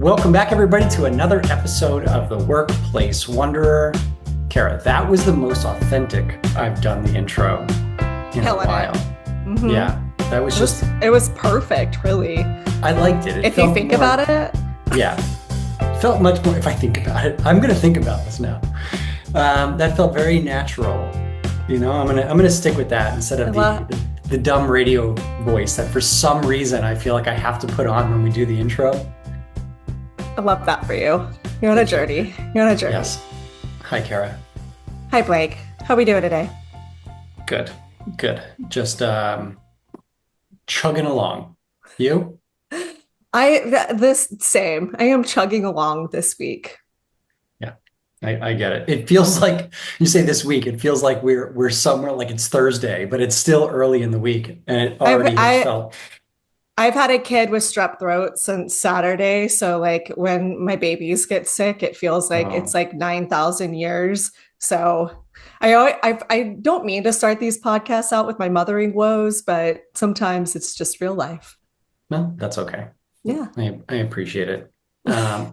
Welcome back, everybody, to another episode of The Workplace Wanderer. Kara, that was the most authentic I've done the intro in a while. Mm-hmm. Yeah, that was just... It was perfect, really. I liked it. If you think about it. Yeah, it felt much more, if I think about it. I'm going to think about this now. That felt very natural. You know, I'm gonna stick with that instead of the dumb radio voice that for some reason I feel like I have to put on when we do the intro. I love that for you. You're on a journey. You're on a journey. Yes. Hi, Kara. Hi, Blake. How are we doing today? Good. Just chugging along. You? Same. I am chugging along this week. Yeah, I get it. It feels like, you say this week, it feels like we're somewhere, like it's Thursday, but it's still early in the week, and it already has felt... I've had a kid with strep throat since Saturday. So like when my babies get sick, it feels like it's like 9,000 years. So I don't mean to start these podcasts out with my mothering woes, but sometimes it's just real life. No, that's okay. Yeah. I appreciate it.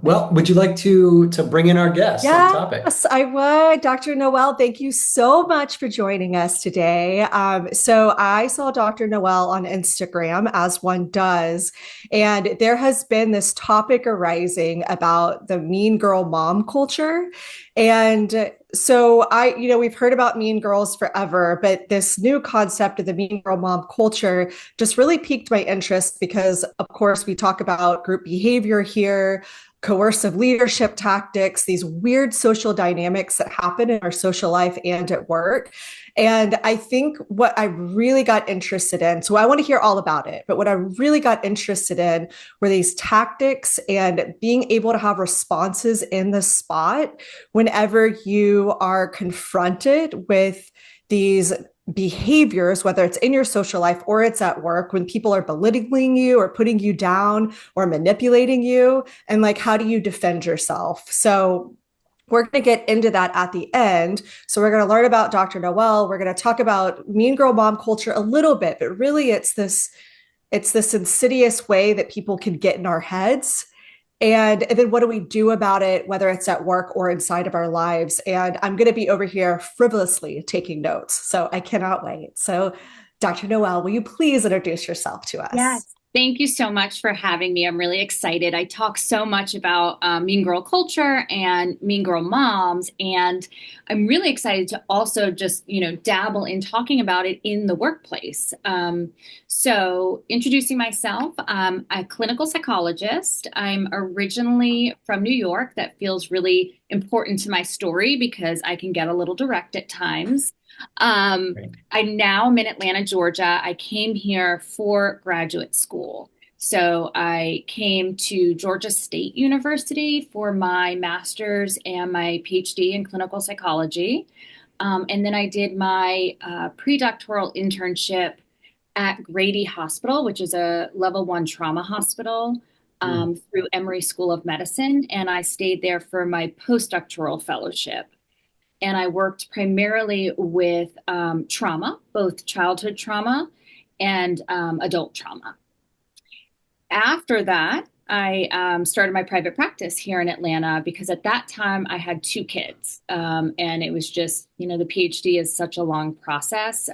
Well, would you like to bring in our guest on topic? Yes, I would. Dr. Noelle, thank you so much for joining us today. So I saw Dr. Noelle on Instagram, as one does, and there has been this topic arising about the mean girl mom culture. And so we've heard about mean girls forever, but this new concept of the mean girl mom culture just really piqued my interest because, of course, we talk about group behavior here, coercive leadership tactics, these weird social dynamics that happen in our social life and at work. And I think what I really got interested in, so I want to hear all about it, but what I really got interested in were these tactics and being able to have responses in the spot whenever you are confronted with these behaviors, whether it's in your social life or it's at work, when people are belittling you or putting you down or manipulating you, and like, how do you defend yourself? So we're going to get into that at the end. So we're going to learn about Dr. Noelle. We're going to talk about mean girl mom culture a little bit, but really it's this insidious way that people can get in our heads. And then what do we do about it, whether it's at work or inside of our lives? And I'm going to be over here frivolously taking notes. So I cannot wait. So Dr. Noelle, will you please introduce yourself to us? Yes. Thank you so much for having me. I'm really excited. I talk so much about mean girl culture and mean girl moms, and I'm really excited to also just, dabble in talking about it in the workplace. So introducing myself, I'm a clinical psychologist. I'm originally from New York. That feels really important to my story because I can get a little direct at times. I'm now in Atlanta, Georgia. I came here for graduate school. So I came to Georgia State University for my master's and my PhD in clinical psychology. And then I did my pre-doctoral internship at Grady Hospital, which is a level 1 trauma hospital, through Emory School of Medicine. And I stayed there for my postdoctoral fellowship. And I worked primarily with trauma, both childhood trauma and adult trauma. After that, I started my private practice here in Atlanta because at that time I had 2 kids. And it was just, the PhD is such a long process.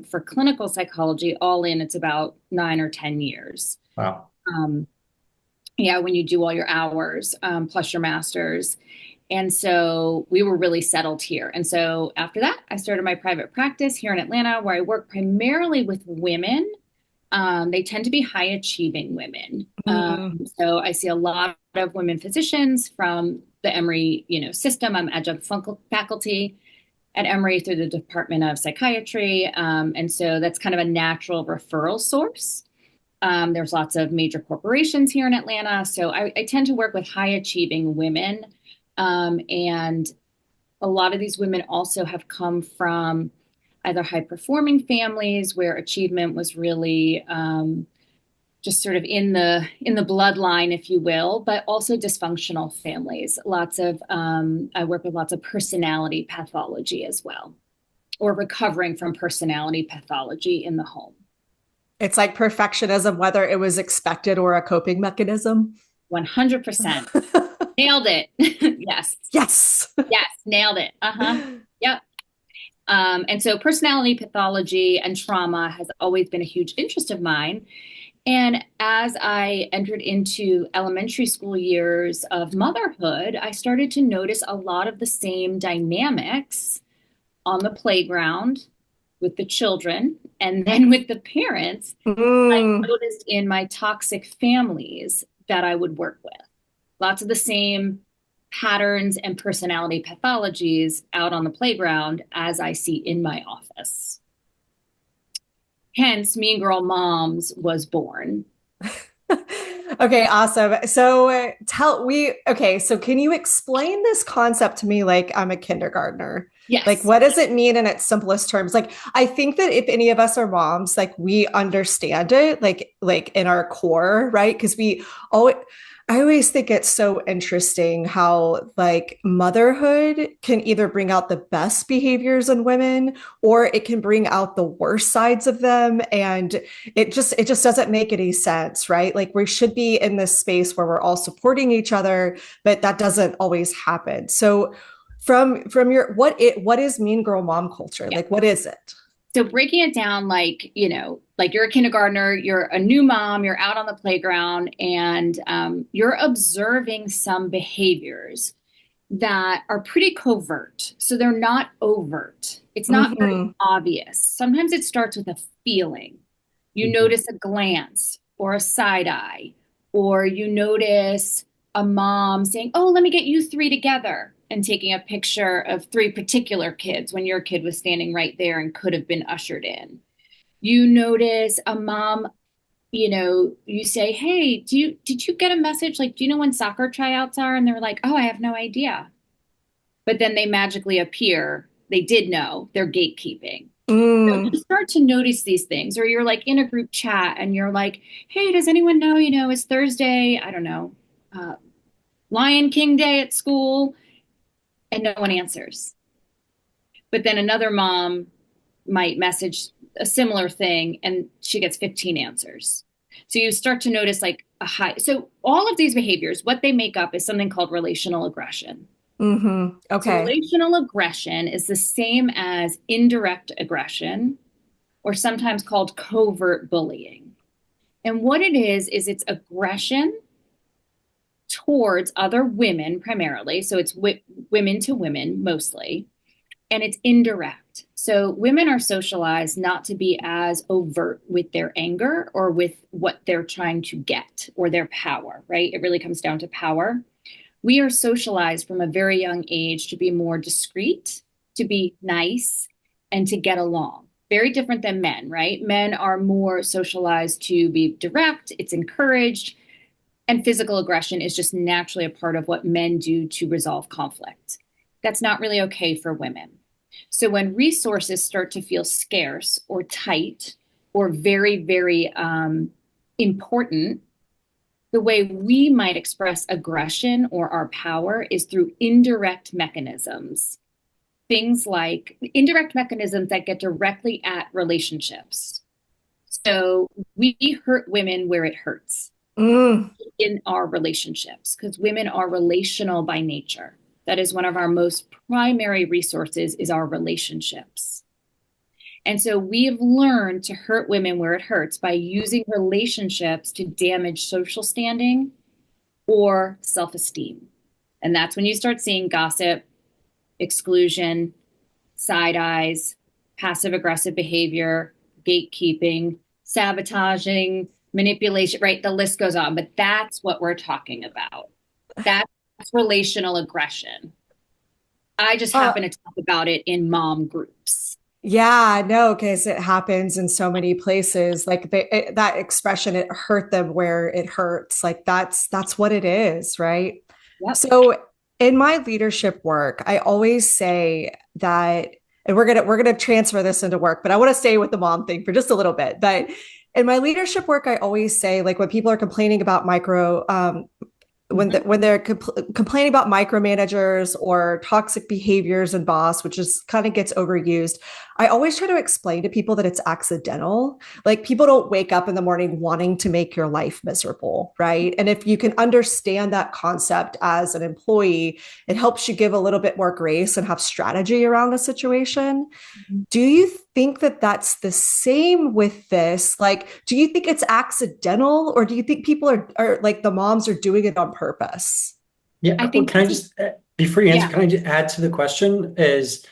For clinical psychology, all in, it's about 9 or 10 years. Wow. When you do all your hours, plus your master's. And so we were really settled here. And so after that, I started my private practice here in Atlanta, where I work primarily with women. They tend to be high achieving women. So I see a lot of women physicians from the Emory, system. I'm adjunct faculty at Emory through the Department of Psychiatry. And so that's kind of a natural referral source. There's lots of major corporations here in Atlanta. So I tend to work with high achieving women. And a lot of these women also have come from either high performing families where achievement was really just sort of in the bloodline, if you will, but also dysfunctional families. I work with lots of personality pathology as well, or recovering from personality pathology in the home. It's like perfectionism, whether it was expected or a coping mechanism. 100%. Nailed it. Yes. Yes. Yes. Nailed it. Yep. And so personality pathology and trauma has always been a huge interest of mine. And as I entered into elementary school years of motherhood, I started to notice a lot of the same dynamics on the playground with the children and then with the parents. I noticed in my toxic families that I would work with. Lots of the same patterns and personality pathologies out on the playground as I see in my office. Hence, Mean Girl Moms was born. Okay, awesome. So so can you explain this concept to me like I'm a kindergartner? Yes. Like, what does it mean in its simplest terms? Like, I think that if any of us are moms, like we understand it, like in our core, right? Because I always think it's so interesting how like motherhood can either bring out the best behaviors in women or it can bring out the worst sides of them. And it just doesn't make any sense, right? Like we should be in this space where we're all supporting each other, but that doesn't always happen. So from your what is mean girl mom culture? Yeah. Like what is it? So breaking it down, like, like you're a kindergartner, you're a new mom, you're out on the playground, and you're observing some behaviors that are pretty covert. So they're not overt. It's not very obvious. Sometimes it starts with a feeling. You notice a glance or a side eye, or you notice a mom saying, "Oh, let me get you three together," and taking a picture of three particular kids when your kid was standing right there and could have been ushered in. You notice a mom, you say, "Hey, did you get a message? Like, do you know when soccer tryouts are?" And they're like, "Oh, I have no idea." But then they magically appear. They did know. They're gatekeeping. So you start to notice these things, or you're like in a group chat and you're like, "Hey, does anyone know, it's Thursday, I don't know, Lion King Day at school?" And no one answers. But then another mom might message a similar thing and she gets 15 answers. So you start to notice like a high. So all of these behaviors, what they make up is something called relational aggression. Okay. So relational aggression is the same as indirect aggression, or sometimes called covert bullying. And what it is it's aggression towards other women primarily. So it's women to women mostly, and it's indirect. So women are socialized not to be as overt with their anger or with what they're trying to get or their power, right? It really comes down to power. We are socialized from a very young age to be more discreet, to be nice, and to get along. Very different than men, right? Men are more socialized to be direct, it's encouraged. And physical aggression is just naturally a part of what men do to resolve conflict. That's not really okay for women. So when resources start to feel scarce or tight or very, very important, the way we might express aggression or our power is through indirect mechanisms. Things like indirect mechanisms that get directly at relationships. So we hurt women where it hurts. In our relationships, because women are relational by nature. That is one of our most primary resources, is our relationships. And so we've learned to hurt women where it hurts by using relationships to damage social standing or self-esteem. And that's when you start seeing gossip, exclusion, side eyes, passive aggressive behavior, gatekeeping, sabotaging, manipulation, right? The list goes on, but that's what we're talking about. That's relational aggression. I just happen to talk about it in mom groups. Yeah, no, because it happens in so many places. Like that expression, it hurt them where it hurts. Like that's what it is, right? Yep. So in my leadership work, I always say that, and we're gonna transfer this into work, but I want to stay with the mom thing for just a little bit. But in my leadership work, I always say, like when people are complaining about when they're complaining about micromanagers or toxic behaviors and boss, which is kind of gets overused, I always try to explain to people that it's accidental. Like people don't wake up in the morning wanting to make your life miserable, right? And if you can understand that concept as an employee, it helps you give a little bit more grace and have strategy around the situation. Do you think that that's the same with this? Like, do you think it's accidental, or do you think people are like the moms are doing it on purpose? Yeah. I think Can I just, before you answer, yeah. can I just add to the question is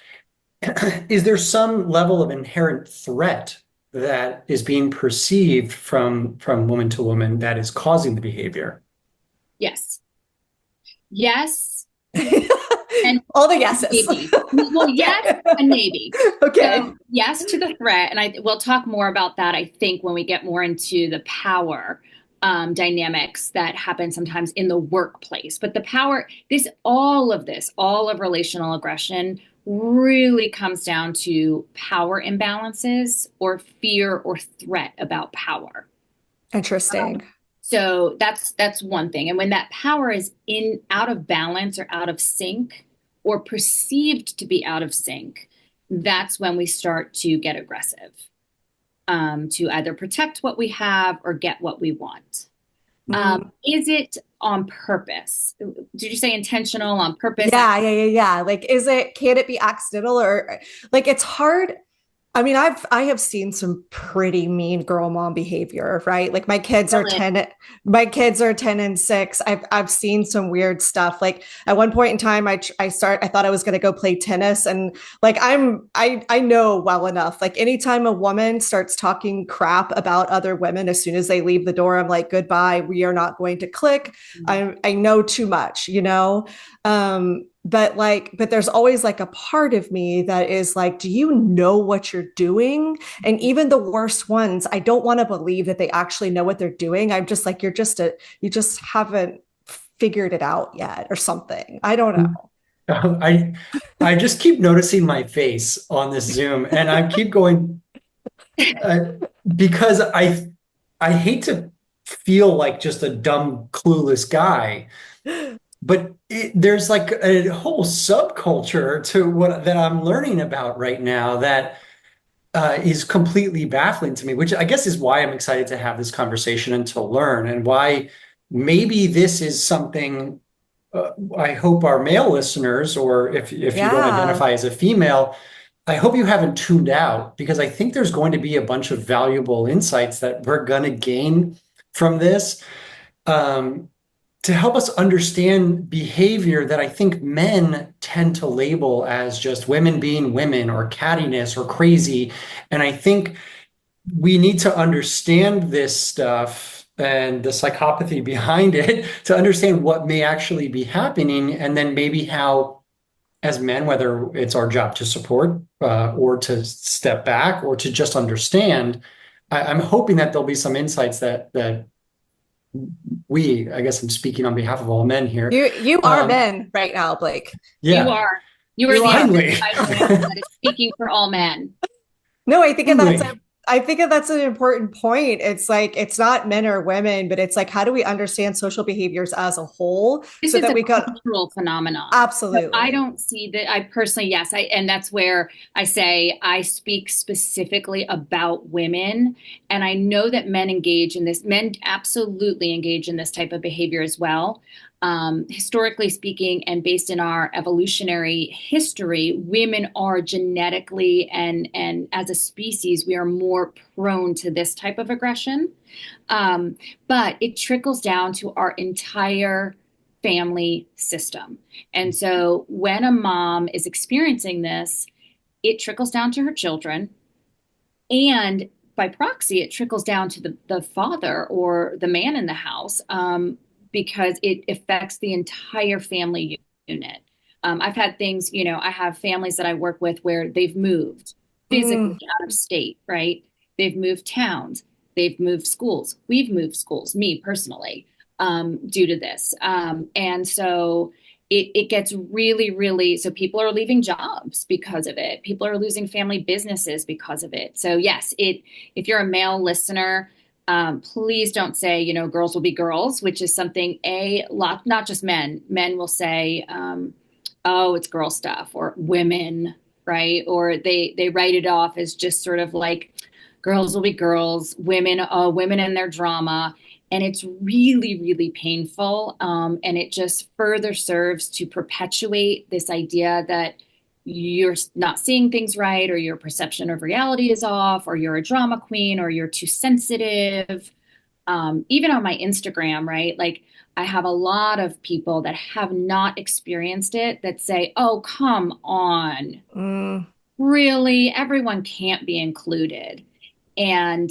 there some level of inherent threat that is being perceived from woman to woman that is causing the behavior? Yes. Yes. And all the yeses. Maybe. Well, yes and maybe. Okay. So yes to the threat, and we'll talk more about that, I think, when we get more into the power dynamics that happen sometimes in the workplace. But the power, all of relational aggression really comes down to power imbalances or fear or threat about power. Interesting. So that's one thing. And when that power is out of balance or out of sync or perceived to be out of sync, that's when we start to get aggressive, to either protect what we have or get what we want. Is it on purpose? Did you say intentional, on purpose? Yeah. Like, can it be accidental, or like it's hard? I mean, I have seen some pretty mean girl mom behavior, right? Like my kids are 10 and 6. I've seen some weird stuff. Like at one point in time, I thought I was going to go play tennis, and like I know well enough. Like anytime a woman starts talking crap about other women, as soon as they leave the door, I'm like, goodbye. We are not going to click. I know too much, you know? But there's always like a part of me that is like, do you know what you're doing? And even the worst ones, I don't want to believe that they actually know what they're doing. I'm just like, you just haven't figured it out yet or something. I don't know. I just keep noticing my face on this Zoom, and I keep going because I hate to feel like just a dumb, clueless guy. But there's like a whole subculture to what that I'm learning about right now that is completely baffling to me, which I guess is why I'm excited to have this conversation and to learn, and why maybe this is something I hope our male listeners, or if you don't identify as a female, I hope you haven't tuned out, because I think there's going to be a bunch of valuable insights that we're going to gain from this. To help us understand behavior that I think men tend to label as just women being women or cattiness or crazy. And I think we need to understand this stuff and the psychopathy behind it to understand what may actually be happening, and then maybe how, as men, whether it's our job to support or to step back or to just understand. I'm hoping that there'll be some insights that I guess I'm speaking on behalf of all men here. You are men right now, Blake. Yeah. You are finally that is speaking for all men. No, I think that's an important point. It's like, it's not men or women, but it's like, how do we understand social behaviors as a whole this so is that we can cultural phenomenon. Absolutely. I don't see that. I personally, yes, and that's where I say I speak specifically about women, and I know that men engage in this. Men absolutely engage in this type of behavior as well. Historically speaking, and based in our evolutionary history, women are genetically and as a species, we are more prone to this type of aggression. But it trickles down to our entire family system. And so when a mom is experiencing this, it trickles down to her children. And by proxy, it trickles down to the father or the man in the house. Because it affects the entire family unit. I've had things, I have families that I work with where they've moved physically out of state, right? They've moved towns, they've moved schools. We've moved schools, me personally, due to this. And so it gets really, really, so people are leaving jobs because of it. People are losing family businesses because of it. So yes, if you're a male listener, please don't say, girls will be girls, which is something not just men will say, oh, it's girl stuff, or women, right? Or they write it off as just sort of like girls will be girls, women and their drama. And it's really, really painful. And it just further serves to perpetuate this idea that you're not seeing things right, or your perception of reality is off, or you're a drama queen, or you're too sensitive. Even on my Instagram, right? Like I have a lot of people that have not experienced it that say, oh, come on. Really? Everyone can't be included. And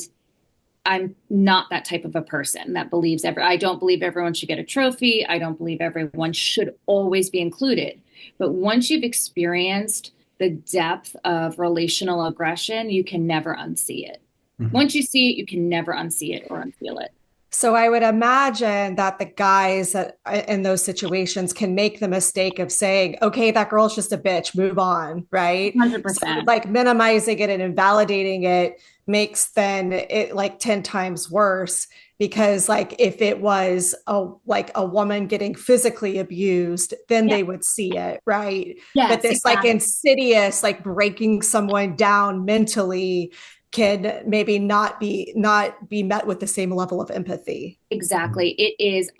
I'm not that type of a person that believes I don't believe everyone should get a trophy. I don't believe everyone should always be included. But once you've experienced the depth of relational aggression, you can never unsee it. Mm-hmm. Once you see it, you can never unsee it or unfeel it. So I would imagine that the guys that in those situations can make the mistake of saying, okay, that girl's just a bitch, move on, right? 100%. So like minimizing it and invalidating it makes then it like 10 times worse, because like if it was a woman getting physically abused, then they would see it, right? Yes, but this like insidious, like breaking someone down mentally can maybe not be met with the same level of empathy. Exactly. It is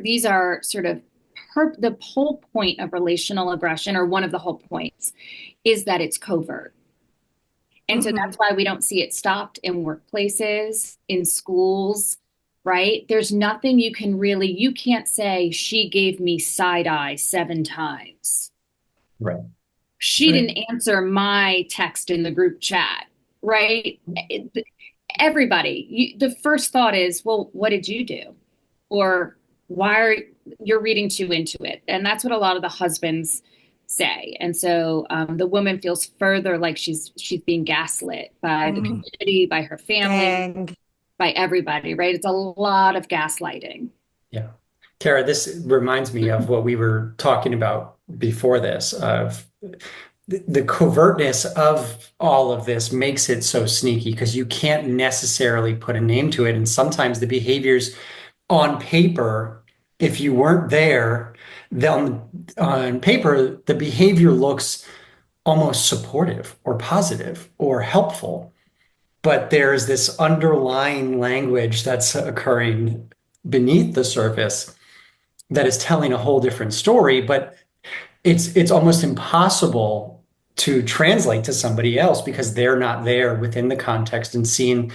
these are sort of the whole point of relational aggression, or one of the whole points, is that it's covert. And so that's why we don't see it stopped in workplaces, in schools, right? There's nothing you can't say, she gave me side eye 7 times. Right. She didn't answer my text in the group chat. Right? Everybody, the first thought is, well, what did you do? Or why are you reading too into it? And that's what a lot of the husbands say. And so the woman feels further like she's being gaslit by the community, by her family, by everybody, right? It's a lot of gaslighting. Yeah. Tara, this reminds me of what we were talking about before this, of the covertness of all of this makes it so sneaky, because you can't necessarily put a name to it. And sometimes the behaviors on paper, if you weren't there, then on paper, the behavior looks almost supportive or positive or helpful. But there's this underlying language that's occurring beneath the surface that is telling a whole different story. But it's almost impossible to translate to somebody else, because they're not there within the context and seeing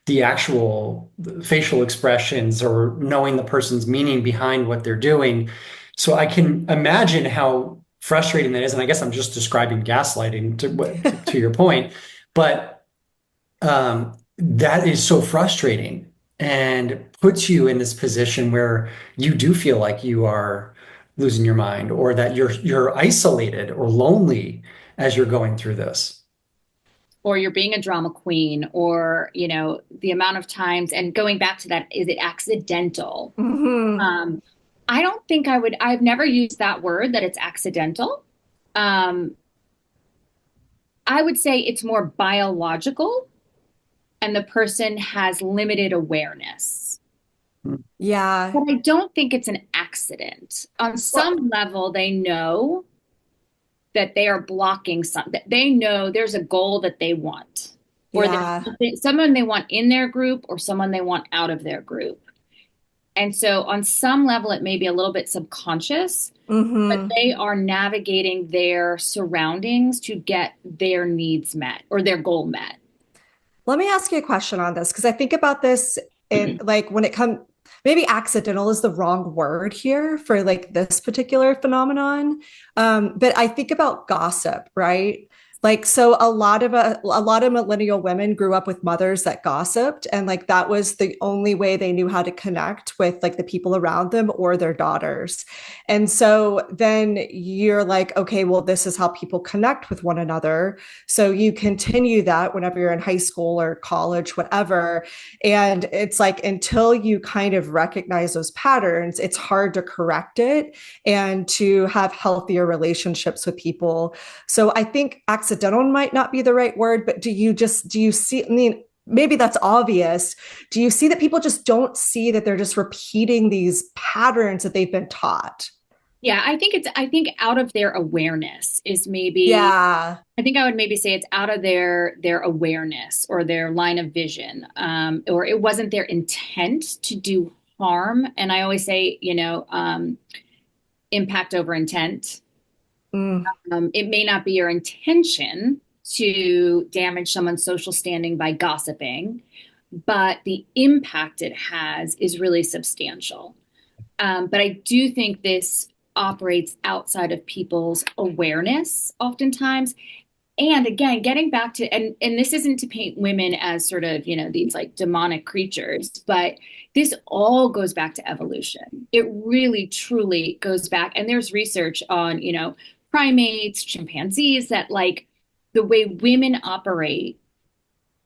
the actual facial expressions or knowing the person's meaning behind what they're doing. So I can imagine how frustrating that is. And I guess I'm just describing gaslighting to your point, but that is so frustrating and puts you in this position where you do feel like you are losing your mind, or that you're isolated or lonely as you're going through this. Or you're being a drama queen, or, the amount of times, and going back to that, is it accidental? I don't think I've never used that word, that it's accidental. I would say it's more biological, and the person has limited awareness. Yeah. But I don't think it's an accident. On some level, they know that they are blocking something. They know there's a goal that they want, or someone they want in their group, or someone they want out of their group. And so on some level, it may be a little bit subconscious, but they are navigating their surroundings to get their needs met or their goal met. Let me ask you a question on this, because I think about this in like when it comes, maybe accidental is the wrong word here for like this particular phenomenon. But I think about gossip, right? Like, so a lot of millennial women grew up with mothers that gossiped, and like that was the only way they knew how to connect with like the people around them or their daughters. And so then you're like, okay, well, this is how people connect with one another. So you continue that whenever you're in high school or college, whatever. And it's like, until you kind of recognize those patterns, it's hard to correct it and to have healthier relationships with people. So I think accidental might not be the right word, but do you see, I mean, maybe that's obvious. Do you see that people just don't see that they're just repeating these patterns that they've been taught? Yeah, I think out of their awareness is maybe, Yeah. I think I would maybe say it's out of their awareness or their line of vision, or it wasn't their intent to do harm. And I always say, impact over intent. Mm. It may not be your intention to damage someone's social standing by gossiping, but the impact it has is really substantial. But I do think this operates outside of people's awareness oftentimes. And again, getting back to, and this isn't to paint women as sort of, these like demonic creatures, but this all goes back to evolution. It really, truly goes back. And there's research on, primates, chimpanzees, that like the way women operate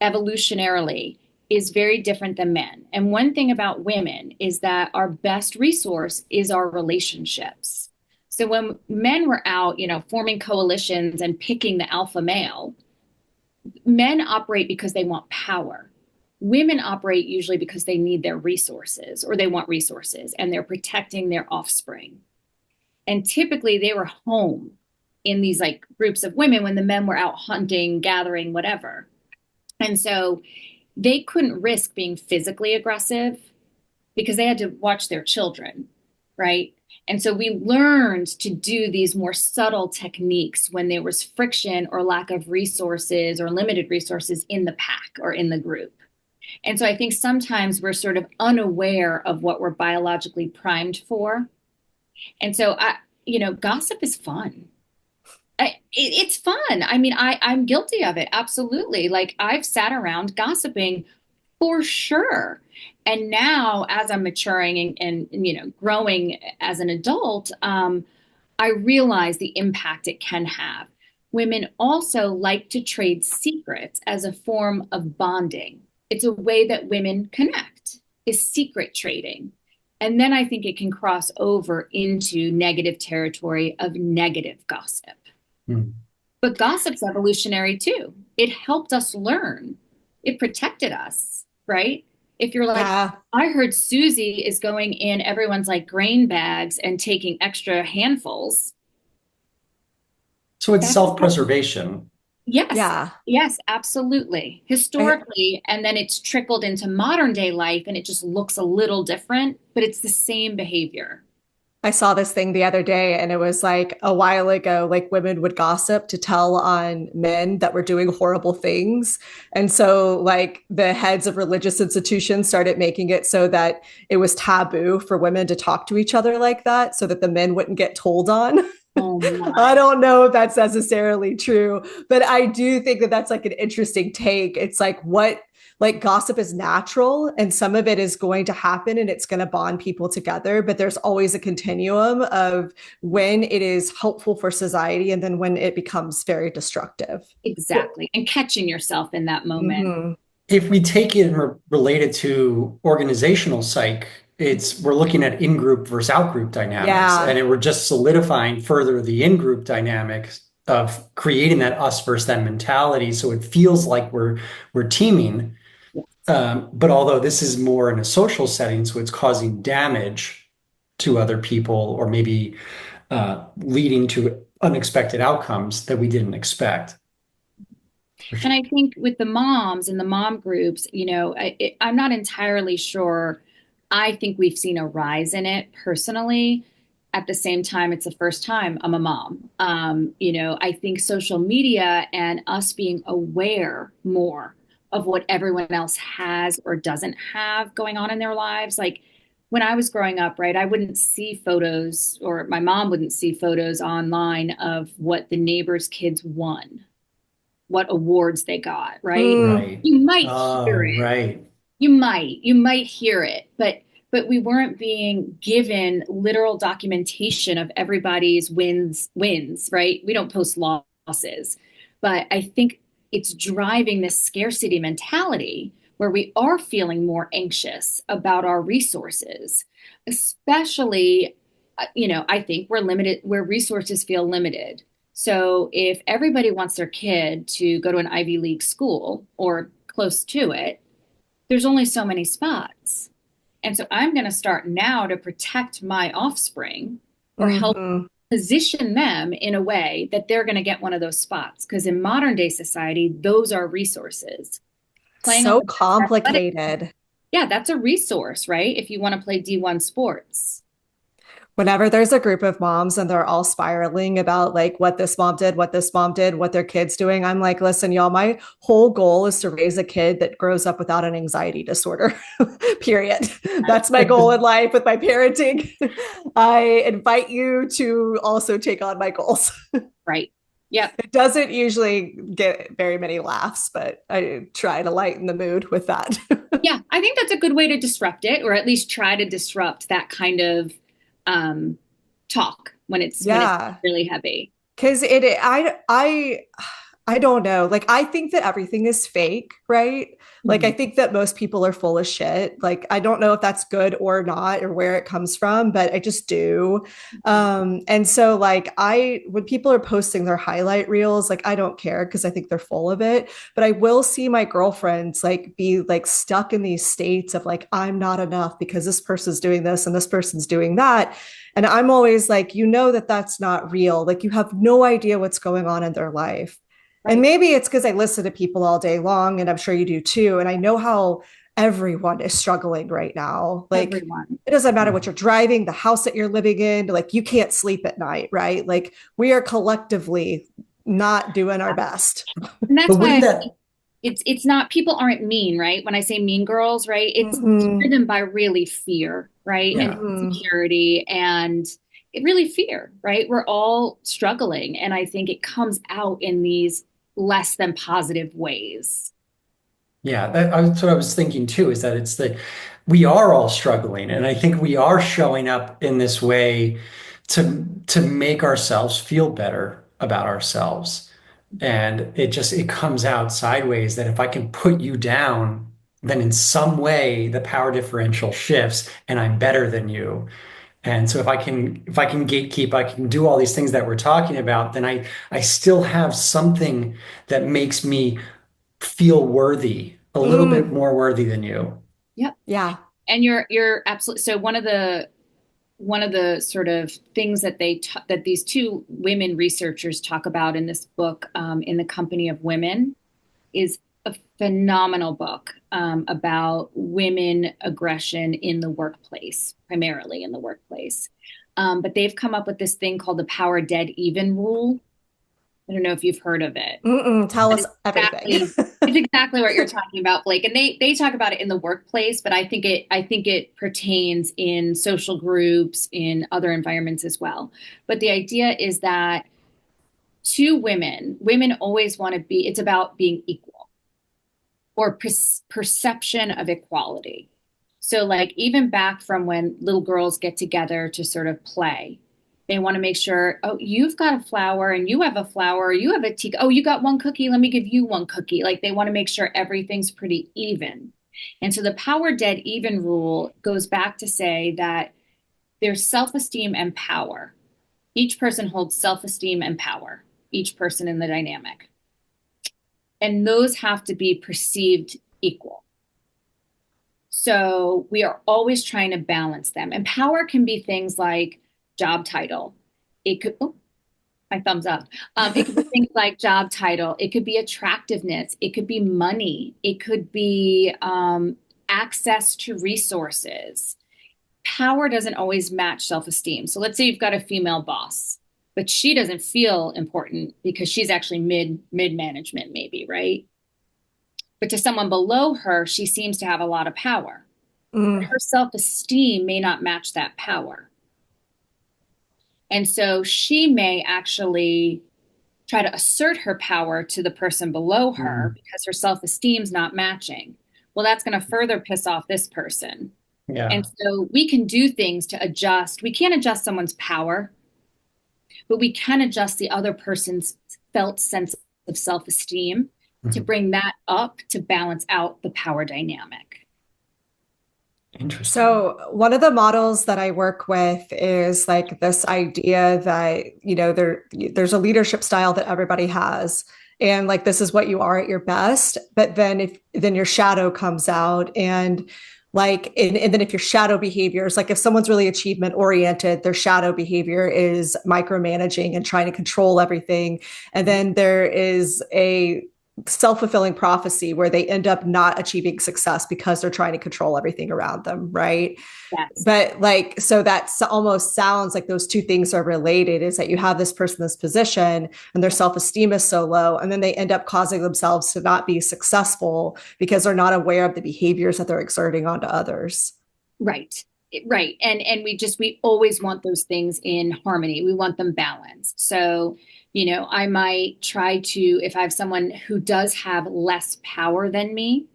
evolutionarily is very different than men. And one thing about women is that our best resource is our relationships. So when men were out, forming coalitions and picking the alpha male, men operate because they want power. Women operate usually because they need their resources or they want resources and they're protecting their offspring. And typically they were home in these like groups of women when the men were out hunting, gathering, whatever. And so they couldn't risk being physically aggressive because they had to watch their children, right? And so we learned to do these more subtle techniques when there was friction or lack of resources or limited resources in the pack or in the group. And so I think sometimes we're sort of unaware of what we're biologically primed for. And so gossip is fun. It's fun. I mean, I'm guilty of it. Absolutely. Like I've sat around gossiping for sure. And now as I'm maturing and growing as an adult, I realize the impact it can have. Women also like to trade secrets as a form of bonding. It's a way that women connect, is secret trading. And then I think it can cross over into negative territory of negative gossip. Hmm. But gossip's evolutionary too. It helped us learn. It protected us, right? If you're like, Yeah. I heard Susie is going in everyone's like grain bags and taking extra handfuls. So it's That's self-preservation. yes, Yeah. yes, absolutely. Historically, and then it's trickled into modern day life and it just looks a little different, but it's the same behavior. I saw this thing the other day and it was like a while ago, like women would gossip to tell on men that were doing horrible things. And so, like, the heads of religious institutions started making it so that it was taboo for women to talk to each other like that so that the men wouldn't get told on. Oh I my. don't know if that's necessarily true, but I do think that that's like an interesting take. It's like what like gossip is natural and some of it is going to happen and it's going to bond people together, but there's always a continuum of when it is helpful for society and then when it becomes very destructive. Exactly. And catching yourself in that moment. Mm-hmm. If we take it and relate it to organizational psych, we're looking at in-group versus out-group dynamics, Yeah. and we're just solidifying further the in-group dynamics of creating that us versus them mentality. So it feels like we're teaming. But although this is more in a social setting, so it's causing damage to other people or maybe leading to unexpected outcomes that we didn't expect. And I think with the moms and the mom groups, I'm not entirely sure. I think we've seen a rise in it personally. At the same time, it's the first time I'm a mom. I think social media and us being aware more of what everyone else has or doesn't have going on in their lives. Like when I was growing up, right, I wouldn't see photos or my mom wouldn't see photos online of what the neighbors' kids won, what awards they got, right? Mm. Right. You might hear Oh, it. right. You might hear it, but we weren't being given literal documentation of everybody's wins, right? We don't post losses. But I think it's driving this scarcity mentality where we are feeling more anxious about our resources, especially, I think we're limited where resources feel limited. So if everybody wants their kid to go to an Ivy League school or close to it, there's only so many spots. And so I'm going to start now to protect my offspring or help Mm-hmm. position them in a way that they're going to get one of those spots. Because in modern day society, those are resources. Playing on So the best athletic, complicated. yeah, that's a resource, right? If you want to play D1 sports. Whenever there's a group of moms and they're all spiraling about like what this mom did, what this mom did, what their kid's doing, I'm like, listen, y'all, my whole goal is to raise a kid that grows up without an anxiety disorder. Period. That's my goal in life with my parenting. I invite you to also take on my goals. Right. Yep. It doesn't usually get very many laughs, but I try to lighten the mood with that. Yeah, I think that's a good way to disrupt it, or at least try to disrupt that kind of talk when it's really heavy. Because I don't know. Like, I think that everything is fake, right? Like, I think that most people are full of shit. Like, I don't know if that's good or not or where it comes from, but I just do. And so, like, when people are posting their highlight reels, like, I don't care because I think they're full of it. But I will see my girlfriends like be like stuck in these states of like, I'm not enough because this person's doing this and this person's doing that. And I'm always like, that that's not real. Like, you have no idea what's going on in their life. Right. And maybe it's because I listen to people all day long, and I'm sure you do too. And I know how everyone is struggling right now. Like, it doesn't matter what you're driving, the house that you're living in, like, you can't sleep at night, right? Like, we are collectively not doing our best. And that's why it's not, people aren't mean, right? When I say mean girls, right? It's driven by really fear, right? Yeah. And insecurity and really fear, right? We're all struggling. And I think it comes out in these less than positive ways. Yeah, that's what I was thinking too, is that we are all struggling. And I think we are showing up in this way to make ourselves feel better about ourselves. And it comes out sideways that if I can put you down, then in some way the power differential shifts and I'm better than you. And so if I can gatekeep, I can do all these things that we're talking about, then I still have something that makes me feel worthy, a little bit more worthy than you. Yep. Yeah. And you're absolutely, so one of the sort of things that that these two women researchers talk about in this book, In the Company of Women, is a phenomenal book about women aggression in the workplace, primarily in the workplace. But they've come up with this thing called the power dead even rule. I don't know if you've heard of it. Tell us everything. It's exactly what you're talking about, Blake. And they talk about it in the workplace, but I think it pertains in social groups, in other environments as well. But the idea is that women always want to be, it's about being equal or perception of equality. So like even back from when little girls get together to sort of play, they want to make sure, oh, you've got a flower and you have a flower, you have a tea. Oh, you got one cookie. Let me give you one cookie. Like they want to make sure everything's pretty even. And so the power dead even rule goes back to say that there's self-esteem and power. Each person holds self-esteem and power, each person in the dynamic. And those have to be perceived equal. So we are always trying to balance them. And power can be things like job title. It could, my thumbs up. It could be things like job title. It could be attractiveness. It could be money. It could be access to resources. Power doesn't always match self-esteem. So let's say you've got a female boss, but she doesn't feel important because she's actually mid-management maybe, right? But to someone below her, she seems to have a lot of power. Her self-esteem may not match that power. And so she may actually try to assert her power to the person below her because her self-esteem's not matching. Well, that's going to further piss off this person. Yeah. And so we can do things to adjust. We can't adjust someone's power, but we can adjust the other person's felt sense of self-esteem to bring that up to balance out the power dynamic. Interesting. So one of the models that I work with is like this idea that, there's a leadership style that everybody has. And like, this is what you are at your best. But then then your shadow comes out. And Like, and then if your shadow behaviors, like if someone's really achievement oriented, their shadow behavior is micromanaging and trying to control everything. And then there is a self-fulfilling prophecy where they end up not achieving success because they're trying to control everything around them, right? Yes. But like, so that almost sounds like those two things are related, is that you have this person in this position and their self-esteem is so low, and then they end up causing themselves to not be successful because they're not aware of the behaviors that they're exerting onto others. Right. Right. And we always want those things in harmony. We want them balanced. So, I might try to, if I have someone who does have less power than me,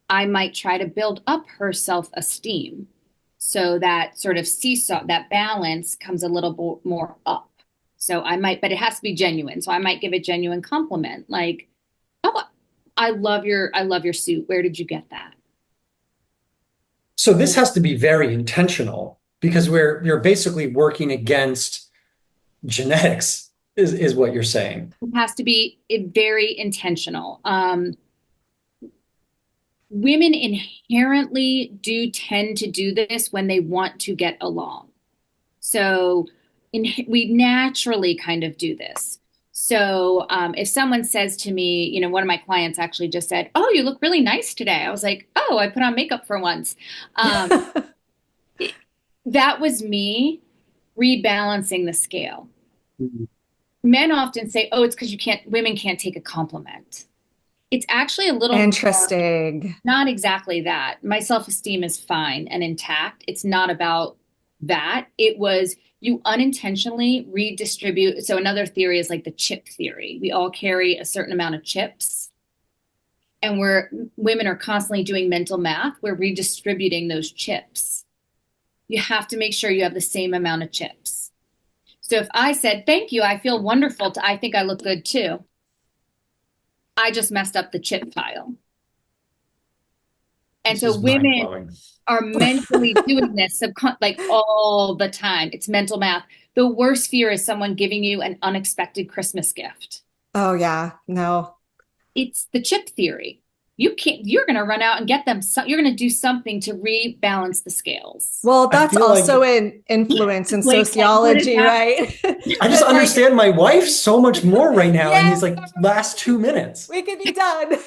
I might try to build up her self-esteem. So that sort of seesaw, that balance comes a little more up. So but it has to be genuine. So I might give a genuine compliment, like, "Oh, I love your suit. Where did you get that?" So this has to be very intentional because you're basically working against genetics, is what you're saying. It has to be very intentional. Women inherently do tend to do this when they want to get along. So we naturally kind of do this. So if someone says to me, one of my clients actually just said, "Oh, you look really nice today." I was like, "Oh, I put on makeup for once." That was me rebalancing the scale. Mm-hmm. Men often say, "Oh, it's because women can't take a compliment." It's actually a little interesting. Not exactly that. My self-esteem is fine and intact. It's not about that. It was you unintentionally redistribute. So another theory is like the chip theory. We all carry a certain amount of chips, and women are constantly doing mental math. We're redistributing those chips. You have to make sure you have the same amount of chips. So if I said, "Thank you, I feel wonderful. I think I look good too," I just messed up the chip pile. And so women are mentally doing this like all the time. It's mental math. The worst fear is someone giving you an unexpected Christmas gift. Oh yeah, no. It's the chip theory. You're going to run out and get them. You're going to do something to rebalance the scales. Well, that's also in influence and sociology, right? I just understand my wife so much more right now in these last 2 minutes. We could be done.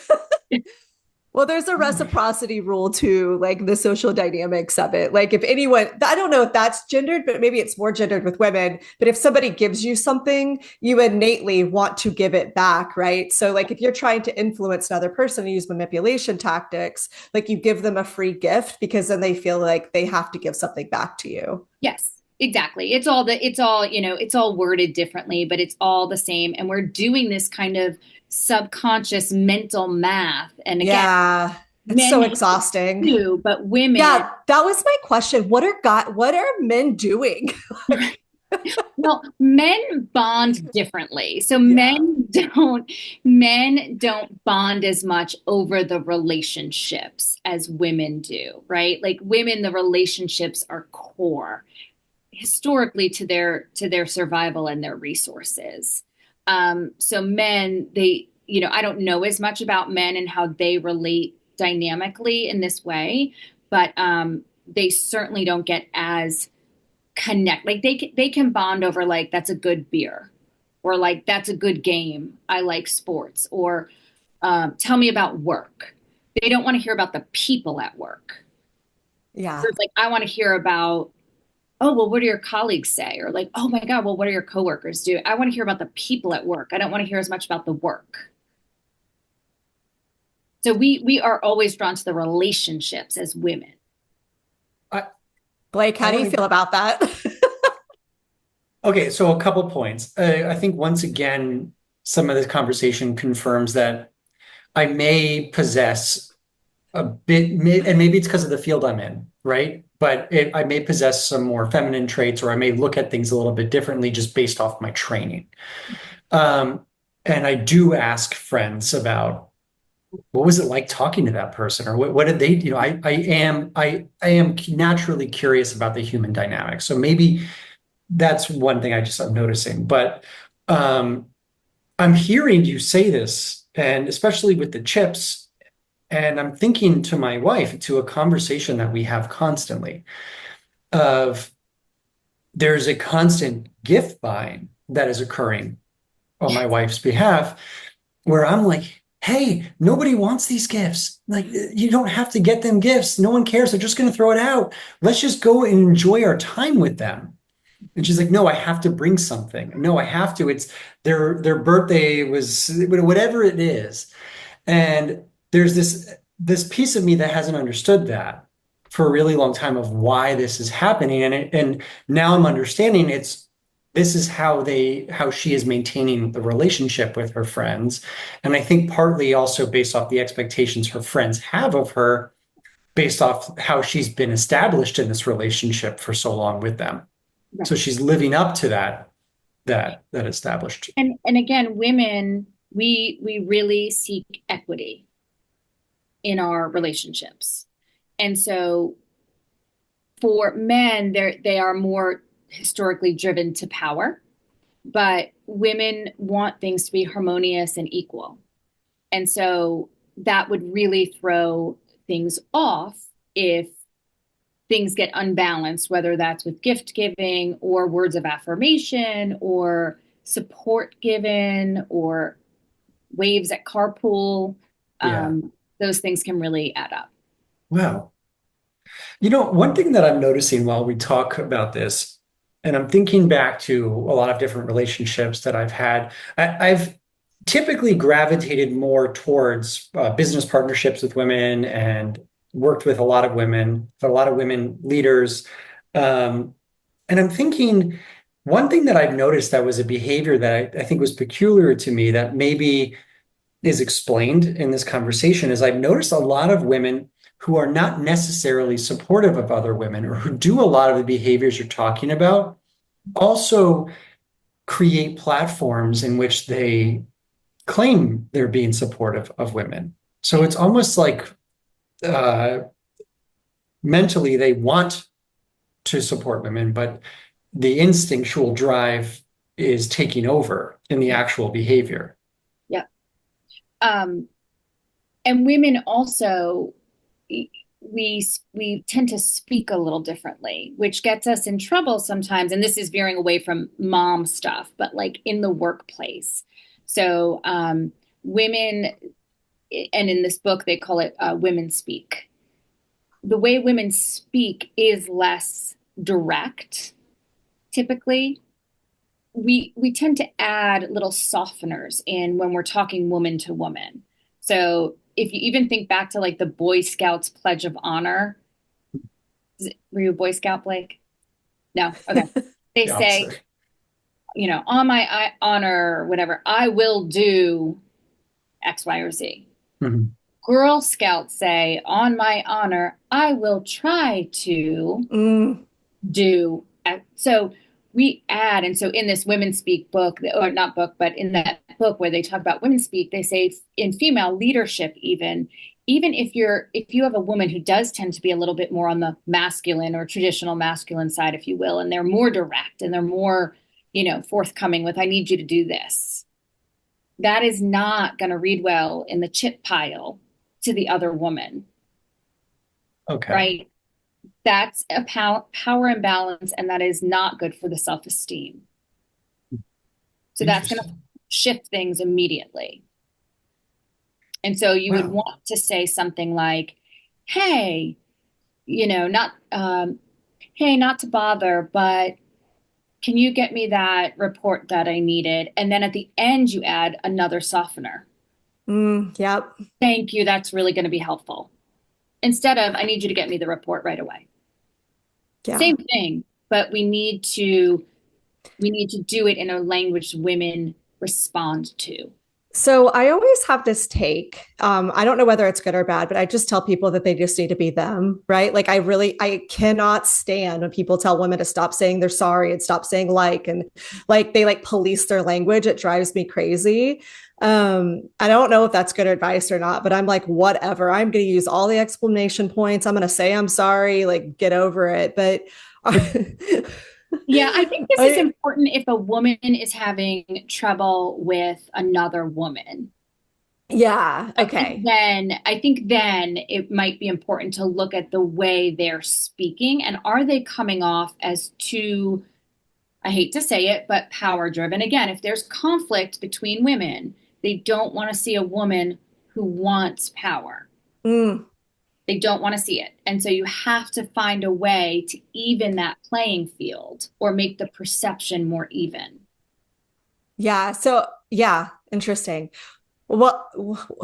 Well, there's a reciprocity rule too, like the social dynamics of it. Like if anyone, I don't know if that's gendered, but maybe it's more gendered with women. But if somebody gives you something, you innately want to give it back, right? So like if you're trying to influence another person and use manipulation tactics, like you give them a free gift because then they feel like they have to give something back to you. Yes, exactly. It's all worded differently, but it's all the same. And we're doing this kind of subconscious mental math, and again, it's so exhausting too, but women, that was my question. What are men doing? Well, men bond differently. So men don't bond as much over the relationships as women do, right? Like women, the relationships are core historically to their survival and their resources. So men, I don't know as much about men and how they relate dynamically in this way, but they certainly don't get as connect. Like they can bond over like, that's a good beer, or like, that's a good game. I like sports, or tell me about work. They don't want to hear about the people at work. Yeah. So it's like, I want to hear about, "Oh, well, what do your colleagues say?" Or like, "Oh my God, well, what do your coworkers do?" I want to hear about the people at work. I don't want to hear as much about the work. So we are always drawn to the relationships as women. Blake, how do you feel about that? Okay, so a couple points. I think once again, some of this conversation confirms that I may possess a bit, and maybe it's because of the field I'm in, right? But I may possess some more feminine traits, or I may look at things a little bit differently just based off my training. And I do ask friends about, what was it like talking to that person, or what did they, I am naturally curious about the human dynamic. So maybe that's one thing I'm noticing. But I'm hearing you say this, and especially with the chips And I'm thinking to my wife, to a conversation that we have constantly of there's a constant gift buying that is occurring on my wife's behalf, where I'm like, hey, nobody wants these gifts. Like, you don't have to get them gifts. No one cares. They're just going to throw it out. Let's just go and enjoy our time with them. And she's like, no, I have to bring something. No, I have to. It's their birthday was whatever it is. And there's this piece of me that hasn't understood that for a really long time of why this is happening. And now I'm understanding this is how she is maintaining the relationship with her friends. And I think partly also based off the expectations her friends have of her, based off how she's been established in this relationship for so long with them. Right. So she's living up to that established. And again, women, we really seek equity in our relationships. And so for men, they are more historically driven to power, but women want things to be harmonious and equal. And so that would really throw things off if things get unbalanced, whether that's with gift giving or words of affirmation or support given or waves at carpool. Those things can really add up. Wow. One thing that I'm noticing while we talk about this, and I'm thinking back to a lot of different relationships that I've had, I've typically gravitated more towards business partnerships with women and worked with a lot of women leaders. And I'm thinking one thing that I've noticed that was a behavior that I think was peculiar to me that maybe is explained in this conversation is I've noticed a lot of women who are not necessarily supportive of other women or who do a lot of the behaviors you're talking about also create platforms in which they claim they're being supportive of women. So it's almost like mentally they want to support women, but the instinctual drive is taking over in the actual behavior. Yeah. And women also, we tend to speak a little differently, which gets us in trouble sometimes. And this is veering away from mom stuff, but like in the workplace. So women, and in this book, they call it women speak. The way women speak is less direct. Typically, we tend to add little softeners in when we're talking woman to woman. So if you even think back to like the Boy Scouts Pledge of Honor, were you a Boy Scout, Blake? No. Okay. They say, on my honor, whatever, I will do X, Y, or Z. Mm-hmm. Girl Scouts say, on my honor, I will try to do. So we add, and so in this Women Speak book, or not book, but in that book where they talk about women speak, they say in female leadership, even if you have a woman who does tend to be a little bit more on the masculine or traditional masculine side, if you will, and they're more direct and they're more, forthcoming with, I need you to do this. That is not going to read well in the chip pile to the other woman. Okay. Right? That's a power imbalance, and that is not good for the self-esteem. So that's going to shift things immediately. And so you would want to say something like, hey, not to bother, but can you get me that report that I needed? And then at the end, you add another softener. Yep. Thank you. That's really going to be helpful. Instead of, I need you to get me the report right away. Yeah. Same thing, but we need to do it in a language women respond to. So I always have this take. I don't know whether it's good or bad, but I just tell people that they just need to be them, right? Like I cannot stand when people tell women to stop saying they're sorry and stop saying and like they like police their language. It drives me crazy. I don't know if that's good advice or not, but I'm like, whatever. I'm going to use all the explanation points. I'm going to say I'm sorry, like get over it. But yeah, I think this is important if a woman is having trouble with another woman. Yeah. Okay. I think then it might be important to look at the way they're speaking, and are they coming off as too, I hate to say it, but power driven. Again, if there's conflict between women, they don't want to see a woman who wants power. Mm, They don't want to see it. And so you have to find a way to even that playing field or make the perception more even. yeah. So, yeah, interesting. Well,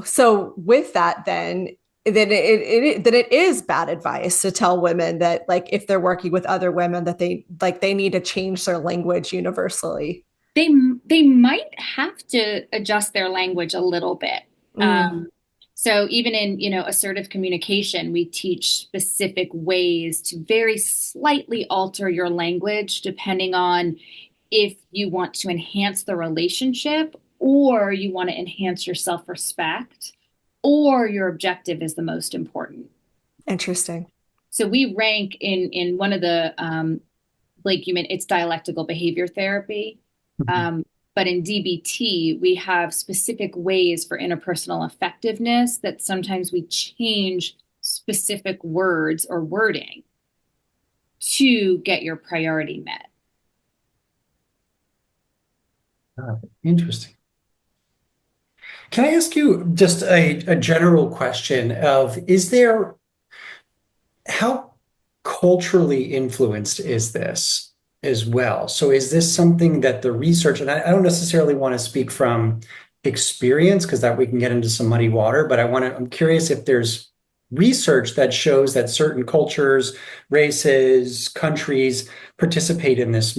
so with that, then it is bad advice to tell women that like if they're working with other women that they need to change their language universally. They they might have to adjust their language a little bit. Mm, Um, so even in, assertive communication, we teach specific ways to very slightly alter your language depending on if you want to enhance the relationship or you want to enhance your self-respect or your objective is the most important. interesting. So we rank in one of the Blake, you meant it's dialectical behavior therapy. But in DBT, we have specific ways for interpersonal effectiveness that sometimes we change specific words or wording to get your priority met. Interesting. Can I ask you just a general question of, is there, how culturally influenced is this as well? So is this something that the research, and I don't necessarily want to speak from experience because that we can get into some muddy water, but I'm curious if there's research that shows that certain cultures, races, countries participate in this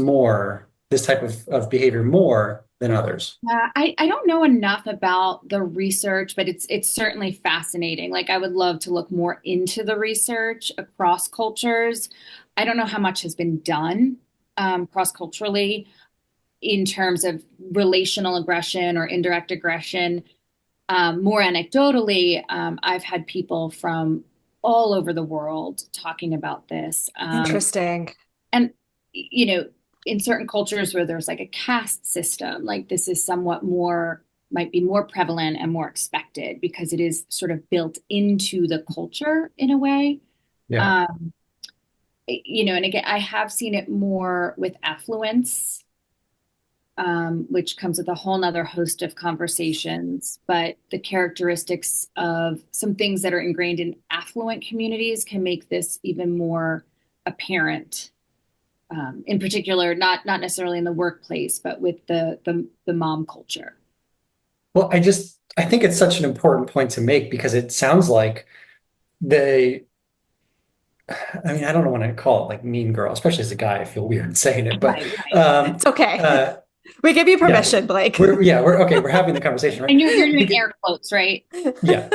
type of behavior more than others. I don't know enough about the research, but it's certainly fascinating. Like I would love to look more into the research across cultures. I don't know how much has been done cross culturally in terms of relational aggression or indirect aggression. More anecdotally, I've had people from all over the world talking about this. Interesting. And, you know, in certain cultures where there's like a caste system, like this is somewhat more, might be more prevalent and more expected because it is sort of built into the culture in a way. Yeah. Um, and again, I have seen it more with affluence, which comes with a whole nother host of conversations. But the characteristics of some things that are ingrained in affluent communities can make this even more apparent. In particular, not necessarily in the workplace, but with the mom culture. Well, I think it's such an important point to make because it sounds like they, I mean, I don't want to call it like mean girl, especially as a guy. I feel weird saying it, but Right, right. It's okay. uh, We give you yeah, permission, Blake. we're okay. We're having the conversation, right? And you're doing air quotes, right? Yeah.